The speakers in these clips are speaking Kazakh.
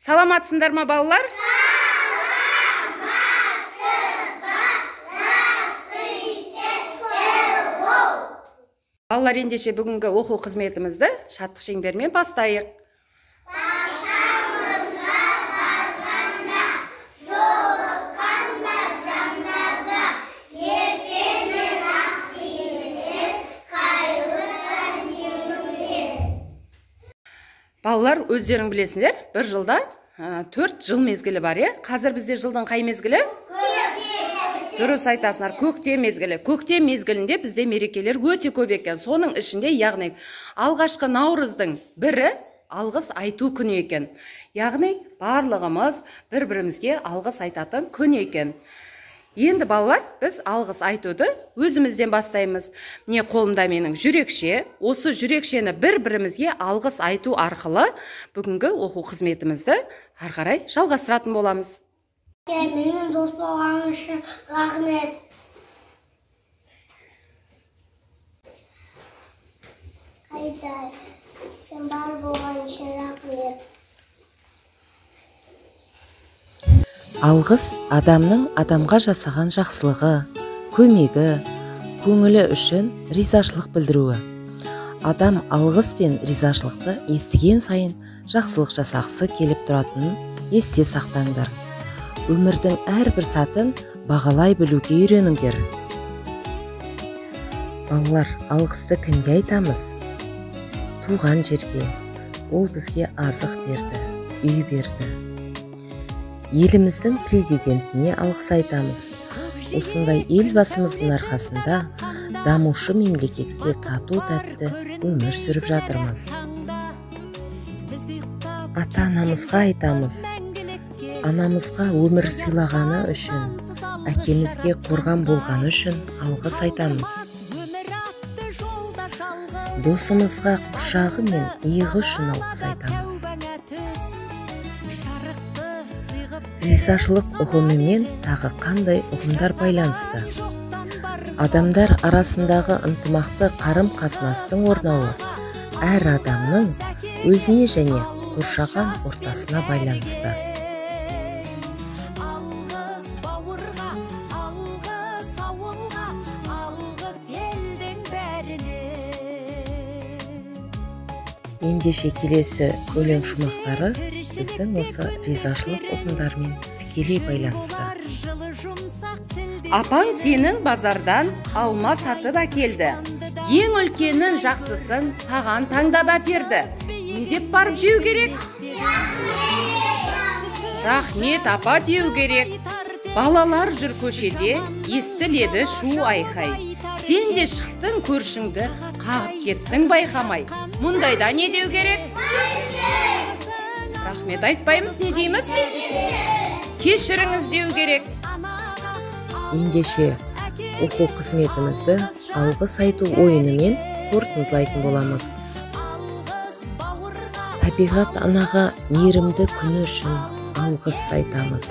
Саламатсыңдар ма, балалар? Балалар, ендеше бүгінгі оқу қызметімізді шаттық шеңбермен бастайық. Пашамызға барғанда, жолыққанда жамнарда, ертеңін ақсүйінен, қайырлы таңдемінен. Балалар, өздерің білесіңдер, бір жылда 4 жыл мезгілі бар, Қазір бізде жылдың қай мезгілі? Дұрыс айтасыңдар, көктем мезгілі. Көктем мезгілінде бізде мерекелер өте көп екен. Соның ішінде, яғни алғашқы наурыздың бірі алғыс айту күні екен. Яғни барлығымыз бір-бірімізге алғыс айтатын күн екен. Енді балалар, біз алғыс айтуды өзімізден бастаймыз. Міне қолымда менің жүрекше, осы жүрекшені бір-бірімізге алғыс айту арқылы бүгінгі оқу қызметімізді ары қарай жалғастыратын боламыз. Менің дос болған үшін рахмет. Қайдай, сен бар болған үшін рахмет. Алғыс адамның адамға жасаған жақсылығы, көмегі, көңілі үшін ризашылық білдіруі. Адам алғыс пен ризашылықты естіген сайын жақсылық жасағысы келіп тұратынын есте сақтаңдар. Өмірдің әрбір сатын бағалай білуге үйреніңдер. Балалар, алғысты кімге айтамыз? Туған жерге. Ол бізге азық берді, үй берді. Еліміздің президентіне алғыс айтамыз. Осындай елбасымыздың арқасында дамушы мемлекетте тату-тәтті өмір сүріп жатырмыз. Ата-анамызға айтамыз. Анамызға өмір сыйлағаны үшін, әкемізге қорған болғаны үшін алғыс айтамыз. Досымызға құшағы мен иығы үшін алғыс айтамыз. Ризашылық ұғымымен тағы қандай ұғымдар байланысты? Адамдар арасындағы ынтымақты қарым-қатынастың орнауы әр адамның өзіне және қоршаған ортасына байланысты. Ендеше келесі өлең шумақтары біздің осы ризашылық ұғымдарымен тікелей байланысты. Апаң сенің базардан алма сатып әкелді. Ең үлкеннің жақсысын саған таңдап әперді. Не деп барып жеу керек? Рахмет апа деу керек. Балалар жүр көшеде, естіледі шу айқай. Сен де шықтың көршіңді, қағып кеттің байқамай. Мұндайда не деу керек? Рахмет айтпаймыз, не дейміз? Кешіріңіз деу керек. Ендеше оқу қызметімізді алғыс айту ойынымен қорытындылайтын боламыз. Табиғат анаға мейірімді күні үшін алғыс айтамыз.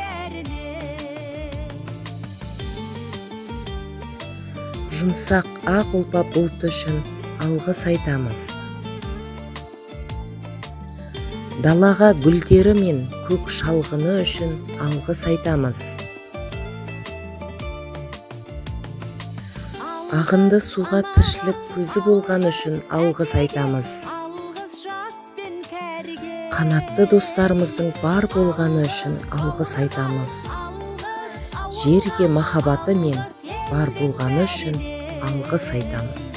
Жұмсақ ақ ұлпа бұлты үшін алғыс айтамыз. Далаға гүлдері мен көк шалғыны үшін алғыс айтамыз. Ағынды суға тіршілік көзі болған үшін алғыс айтамыз. Қанатты достарымыздың бар болғаны үшін алғыс айтамыз. Жерге махаббаты мен бар болғаны үшін алғыс айтамыз.